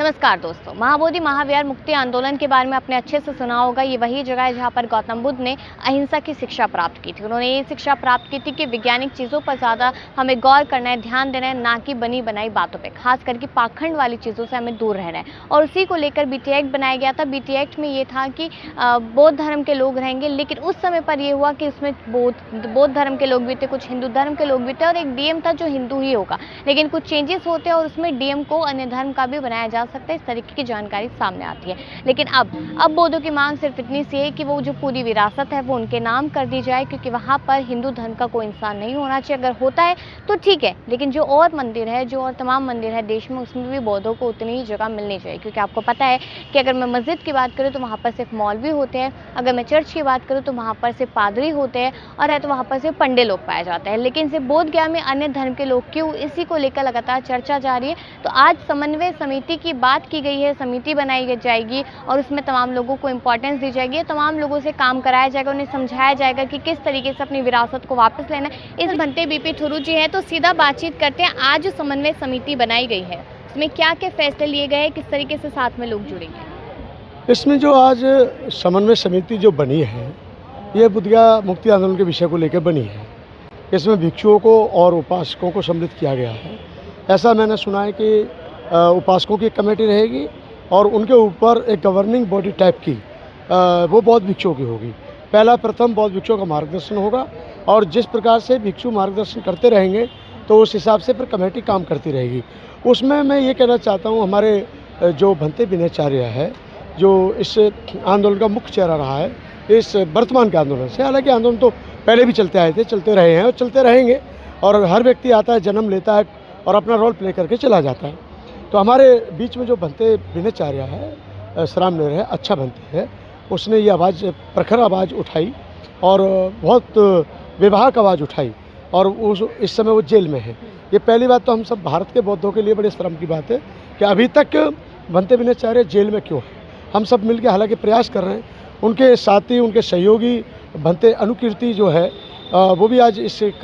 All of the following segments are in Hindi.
नमस्कार दोस्तों, महाबोधि महाविहार मुक्ति आंदोलन के बारे में आपने अच्छे से सुना होगा। ये वही जगह है जहाँ पर गौतम बुद्ध ने अहिंसा की शिक्षा प्राप्त की थी। उन्होंने ये शिक्षा प्राप्त की थी कि वैज्ञानिक चीज़ों पर ज़्यादा हमें गौर करना है, ध्यान देना है, ना कि बनी बनाई बातों पे। खास करके पाखंड वाली चीज़ों से हमें दूर रहना है और उसी को लेकर बीटी एक्ट बनाया गया था। बीटी एक्ट में ये था कि बौद्ध धर्म के लोग रहेंगे, लेकिन उस समय पर यह हुआ कि उसमें बौद्ध धर्म के लोग भी थे, कुछ हिंदू धर्म के लोग भी थे और एक डीएम था जो हिंदू ही होगा। लेकिन कुछ चेंजेस होते हैं और उसमें डीएम को अन्य धर्म का भी बनाया जा सकता है। इस तरीके की जानकारी सामने आती है। लेकिन अब बौद्धों की मांग सिर्फ इतनी सी है कि वो जो पूरी विरासत है वो उनके नाम कर दी जाए, क्योंकि वहाँ पर हिंदू धर्म का कोई इंसान नहीं होना चाहिए। अगर होता है तो ठीक है, लेकिन जो और मंदिर है, जो और तमाम मंदिर है देश में, उसमें भी बौद्धों को उतनी ही जगह मिलनी चाहिए। क्योंकि आपको पता है कि अगर मैं मस्जिद की बात करूँ तो वहाँ पर सिर्फ मौलवी होते हैं, अगर मैं चर्च की बात करूँ तो वहाँ पर सिर्फ पादरी होते हैं और है तो वहाँ पर सिर्फ पंडे लोग पाए जाते हैं। लेकिन सिर्फ बोध गया में अन्य धर्म के लोग क्यों, इसी को लेकर लगातार चर्चा जारी है। तो आज समन्वय समिति की बात की गई है, समिति बनाई जाएगी और उसमें तमाम लोगों को इंपॉर्टेंस दी जाएगी, तमाम लोगों से काम कराया जाएगा, उन्हें समझाया जाएगा कि किस तरीके से अपनी विरासत को वापस लेना है। इस भंते बीपी थुरू जी हैं, तो सीधा बातचीत करते हैं। आज जो समन्वय समिति बनाई गई है उसमें क्या क्या फैसले लिए गए हैं, किस तरीके से साथ में लोग जुड़ेंगे? इसमें जो आज समन्वय समिति जो बनी है, ये बुद्ध गया मुक्ति आंदोलन के विषय को लेकर बनी है। इसमें भिक्षुओं को और उपासकों को सम्मिलित किया गया है। ऐसा मैंने सुना है कि उपासकों की एक कमेटी रहेगी और उनके ऊपर एक गवर्निंग बॉडी टाइप की वो बौद्ध भिक्षुओं की होगी। पहला प्रथम बौद्ध भिक्षुओं का मार्गदर्शन होगा और जिस प्रकार से भिक्षु मार्गदर्शन करते रहेंगे तो उस हिसाब से फिर कमेटी काम करती रहेगी। उसमें मैं ये कहना चाहता हूँ, हमारे जो भंते विनयाचार्य है, जो इस आंदोलन का मुख्य चेहरा रहा है इस वर्तमान के आंदोलन से। हालांकि आंदोलन तो पहले भी चलते आए थे, चलते रहे हैं और चलते रहेंगे, और हर व्यक्ति आता है, जन्म लेता है और अपना रोल प्ले करके चला जाता है। तो हमारे बीच में जो भंते विनयाचार्य है, सरामनेर है, अच्छा भंते है, उसने ये आवाज़, प्रखर आवाज़ उठाई और बहुत विवाहक आवाज़ उठाई और इस समय वो जेल में है। ये पहली बात तो हम सब भारत के बौद्धों के लिए बड़े शर्म की बात है कि अभी तक भंते विनयाचार्य जेल में क्यों है। हम सब मिलकर हालांकि प्रयास कर रहे हैं। उनके साथी, उनके सहयोगी भंते अनुकीर्ति जो है वो भी आज इस एक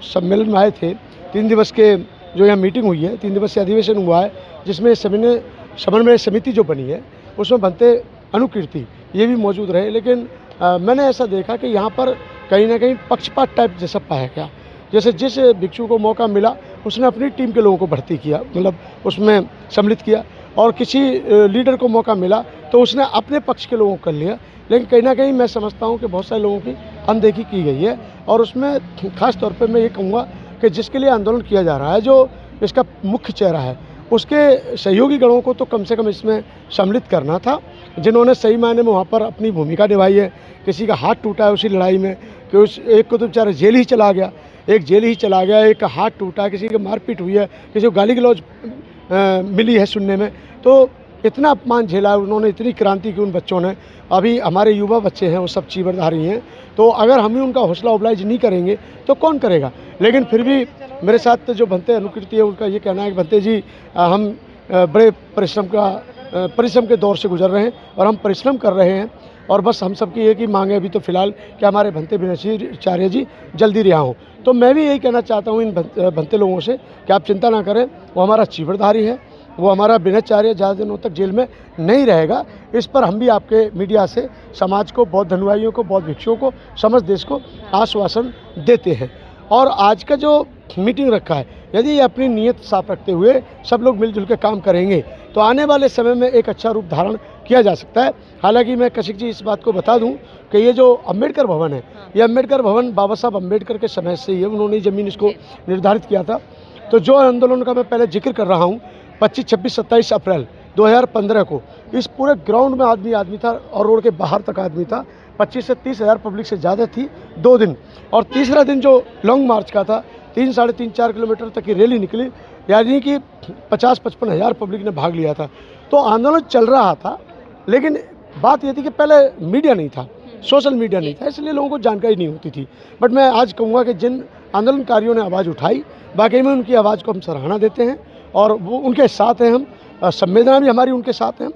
सम्मेलन में आए थे। 3 दिवस के जो यहाँ मीटिंग हुई है, 3 दिवसीय अधिवेशन हुआ है, जिसमें समन्वय समिति जो बनी है उसमें भंते अनुकीर्ति ये भी मौजूद रहे। लेकिन मैंने ऐसा देखा कि यहाँ पर कहीं ना कहीं पक्षपात टाइप जैसा पाया गया। जैसे जिस भिक्षु को मौका मिला उसने अपनी टीम के लोगों को भर्ती किया, मतलब उसमें सम्मिलित किया, और किसी लीडर को मौका मिला तो उसने अपने पक्ष के लोगों को कर लिया। लेकिन कहीं ना कहीं मैं समझता हूँ कि बहुत सारे लोगों की अनदेखी की गई है। और उसमें ख़ास तौर पे मैं ये कहूँगा कि जिसके लिए आंदोलन किया जा रहा है, जो इसका मुख्य चेहरा है, उसके सहयोगी गणों को तो कम से कम इसमें सम्मिलित करना था, जिन्होंने सही मायने में वहाँ पर अपनी भूमिका निभाई है। किसी का हाथ टूटा है उसी लड़ाई में, कि उस एक को तो बेचारा जेल ही चला गया, एक हाथ टूटा, किसी की मारपीट हुई है, किसी को गाली गलौज मिली है सुनने में। तो इतना अपमान झेला उन्होंने, इतनी क्रांति की उन बच्चों ने। अभी हमारे युवा बच्चे हैं वो सब चीवरधारी हैं, तो अगर हम ही उनका हौसला अफजाई नहीं करेंगे तो कौन करेगा। लेकिन फिर भी मेरे साथ जो भंते अनुकीर्ति है उनका ये कहना है कि भंते जी, हम बड़े परिश्रम के दौर से गुजर रहे हैं और हम परिश्रम कर रहे हैं, और बस हम सबकी एक ही मांग है अभी तो फिलहाल कि हमारे भंते विनयाचार्य जी जल्दी रिहा हों। तो मैं भी यही कहना चाहता हूँ इन भंते लोगों से कि आप चिंता ना करें, वो हमारा चीवरधारी है, वो हमारा विनयाचार्य ज़्यादा दिनों तक जेल में नहीं रहेगा। इस पर हम भी आपके मीडिया से समाज को, बौद्ध अनुयायियों को, बौद्ध भिक्षुओं को, समस्त देश को आश्वासन देते हैं। और आज का जो मीटिंग रखा है, यदि ये अपनी नीयत साफ रखते हुए सब लोग मिलजुल के काम करेंगे तो आने वाले समय में एक अच्छा रूप धारण किया जा सकता है। हालांकि मैं कशिक जी इस बात को बता दूं कि ये जो अम्बेडकर भवन है, ये अम्बेडकर भवन बाबा साहब अम्बेडकर के समय से ही है, उन्होंने ज़मीन इसको निर्धारित किया था। तो जो आंदोलन का मैं पहले जिक्र कर रहा हूँ, 25, 26, 27 अप्रैल 2015 को इस पूरे ग्राउंड में आदमी था और रोड के बाहर तक आदमी था। 25 से 30 हज़ार पब्लिक से ज़्यादा थी 2 दिन। और तीसरा दिन जो लॉन्ग मार्च का था, 3, साढ़े 3, 4 किलोमीटर तक की रैली निकली, यानी कि 50-55 हज़ार पब्लिक ने भाग लिया था। तो आंदोलन चल रहा था, लेकिन बात ये थी कि पहले मीडिया नहीं था, सोशल मीडिया नहीं था, इसलिए लोगों को जानकारी नहीं होती थी। बट मैं आज कहूँगा कि जिन आंदोलनकारियों ने आवाज़ उठाई, वाकई में उनकी आवाज़ को हम सराहना देते हैं और वो उनके साथ हैं। हम संवेदना भी हमारी उनके साथ हैं।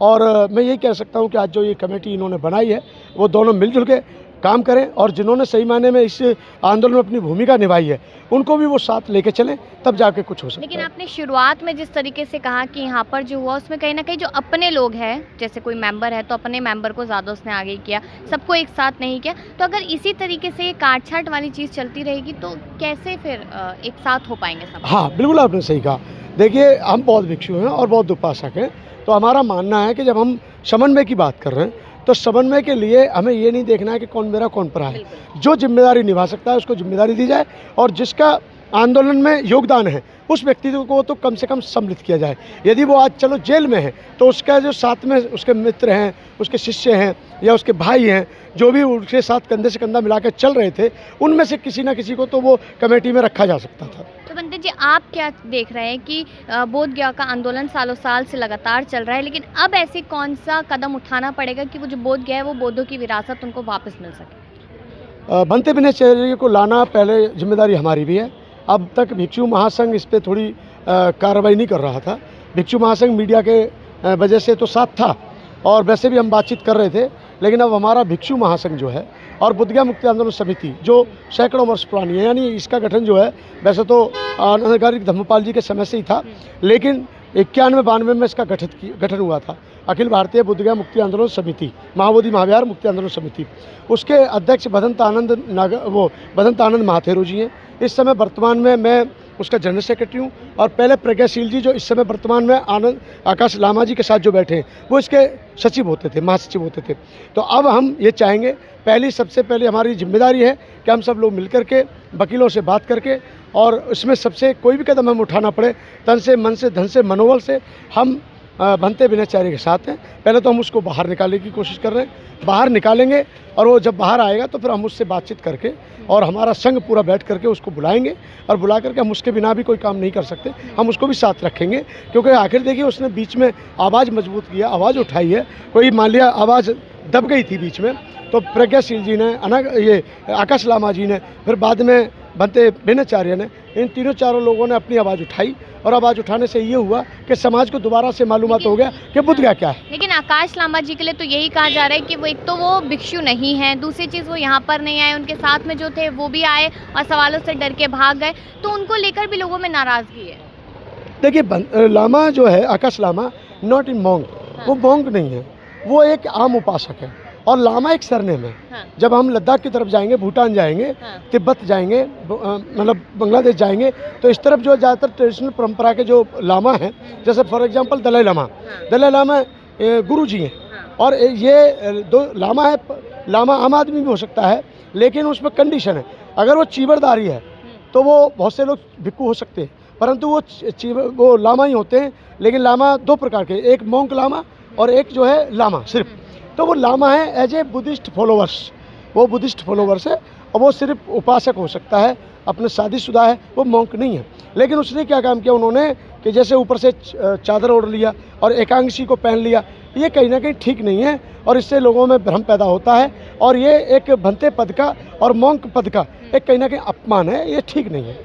और मैं यही कह सकता हूँ कि आज जो ये कमेटी इन्होंने बनाई है, वो दोनों मिलजुल के काम करें और जिन्होंने सही मायने में इस आंदोलन में अपनी भूमिका निभाई है उनको भी वो साथ लेके चलें, तब जाके कुछ हो सकता है। लेकिन आपने शुरुआत में जिस तरीके से कहा कि यहाँ पर जो हुआ उसमें कहीं ना कहीं जो अपने लोग हैं, जैसे कोई मेंबर है तो अपने मेंबर को ज़्यादा उसने आगे किया, सबको एक साथ नहीं किया, तो अगर इसी तरीके से काट छाट वाली चीज़ चलती रहेगी तो कैसे फिर एक साथ हो पाएंगे सब? हाँ, बिल्कुल आपने सही कहा। देखिए, हम बौद्ध भिक्षु हैं और बौद्ध उपासक हैं, तो हमारा मानना है कि जब हम समन्वय की बात कर रहे हैं तो समन्वय के लिए हमें ये नहीं देखना है कि कौन मेरा कौन परा है। जो जिम्मेदारी निभा सकता है उसको जिम्मेदारी दी जाए और जिसका आंदोलन में योगदान है उस व्यक्ति को तो कम से कम सम्मिलित किया जाए। यदि वो आज चलो जेल में है तो उसका जो साथ में उसके मित्र हैं, उसके शिष्य हैं या उसके भाई हैं, जो भी उसके साथ कंधे से कंधा मिलाकर चल रहे थे, उनमें से किसी ना किसी को तो वो कमेटी में रखा जा सकता था। तो बंदे जी, आप क्या देख रहे हैं कि बोध गया का आंदोलन सालों साल से लगातार चल रहा है, लेकिन अब ऐसे कौन सा कदम उठाना पड़ेगा कि वो जो बोध गया है वो बौद्धों की विरासत उनको वापस मिल सके? बनते बिनैचार्य को लाना पहले जिम्मेदारी हमारी भी है। अब तक भिक्षु महासंघ इस पर थोड़ी कार्रवाई नहीं कर रहा था। भिक्षु महासंघ मीडिया के वजह से तो साथ था और वैसे भी हम बातचीत कर रहे थे, लेकिन अब हमारा भिक्षु महासंघ जो है और बोधगया मुक्ति आंदोलन समिति जो सैकड़ों वर्ष पुरानी है, यानी इसका गठन जो है वैसे तो आनंदगारी धर्मपाल जी के समय से ही था, लेकिन 91-92 में इसका गठन हुआ था। अखिल भारतीय बोधगया मुक्ति आंदोलन समिति, महाबोधि महाविहार मुक्ति आंदोलन समिति, उसके अध्यक्ष भदंत आनंद महाथेरो जी हैं। इस समय वर्तमान में मैं उसका जनरल सेक्रेटरी हूँ और पहले प्रज्ञाशील जी जो इस समय वर्तमान में आकाश लामा जी के साथ जो बैठे हैं वो इसके सचिव होते थे, महासचिव होते थे। तो अब हम ये चाहेंगे, सबसे पहले हमारी जिम्मेदारी है कि हम सब लोग मिलकर के वकीलों से बात करके और इसमें सबसे कोई भी कदम हम उठाना पड़े, तन से मन से धन से मनोबल से, हम बनते बिनैचार्य के साथ हैं। पहले तो हम उसको बाहर निकालने की कोशिश कर रहे हैं, बाहर निकालेंगे और वो जब बाहर आएगा तो फिर हम उससे बातचीत करके और हमारा संघ पूरा बैठ करके उसको बुलाएंगे और बुला करके हम उसके बिना भी कोई काम नहीं कर सकते, हम उसको भी साथ रखेंगे। क्योंकि आखिर देखिए उसने बीच में आवाज़ मजबूत किया, आवाज़ उठाई है, कोई मान लिया आवाज़ दब गई थी बीच में, तो प्रज्ञाशील जी ने, ये आकाश लामा जी ने, फिर बाद में बनते बिनैचार्य ने, इन तीनों चारों लोगों ने अपनी आवाज़ उठाई और आवाज़ उठाने से ये हुआ कि समाज को दोबारा से मालूमात हो गया कि बोध गया क्या है। लेकिन आकाश लामा जी के लिए तो यही कहा जा रहा है कि वो एक तो वो भिक्षु नहीं है, दूसरी चीज़ वो यहाँ पर नहीं आए, उनके साथ में जो थे वो भी आए और सवालों से डर के भाग गए, तो उनको लेकर भी लोगों में नाराज़गी है। देखिए, लामा जो है, आकाश लामा नॉट इन मोंग, वो मोंग नहीं है, वो एक आम उपासक है और लामा एक सरनेम है। हाँ। जब हम लद्दाख की तरफ जाएंगे, भूटान जाएंगे, हाँ। तिब्बत जाएंगे, मतलब बांग्लादेश जाएंगे, तो इस तरफ जो ज़्यादातर ट्रेडिशनल परंपरा के जो लामा हैं, जैसे फॉर एग्जांपल दलाई लामा, दलाई लामा गुरु जी हैं और ये दो लामा है। लामा आम आदमी भी हो सकता है, लेकिन उसमें कंडीशन है, अगर वो चीवरदारी है तो वो बहुत से लोग भिक्खु हो सकते हैं, परंतु वो लामा ही होते हैं। लेकिन लामा दो प्रकार के, एक मोंक लामा और एक जो है लामा सिर्फ। तो वो लामा है एज ए बुद्धिस्ट फॉलोवर्स, वो बुद्धिस्ट फॉलोवर्स है और वो सिर्फ उपासक हो सकता है, अपने शादीशुदा है, वो मॉन्क नहीं है। लेकिन उसने क्या काम किया उन्होंने कि जैसे ऊपर से चादर ओढ़ लिया और एकांशी को पहन लिया, ये कहीं ना कहीं ठीक नहीं है और इससे लोगों में भ्रम पैदा होता है और ये एक भंते पद का और मॉन्क पद का एक कहीं ना कहीं अपमान है, ये ठीक नहीं है।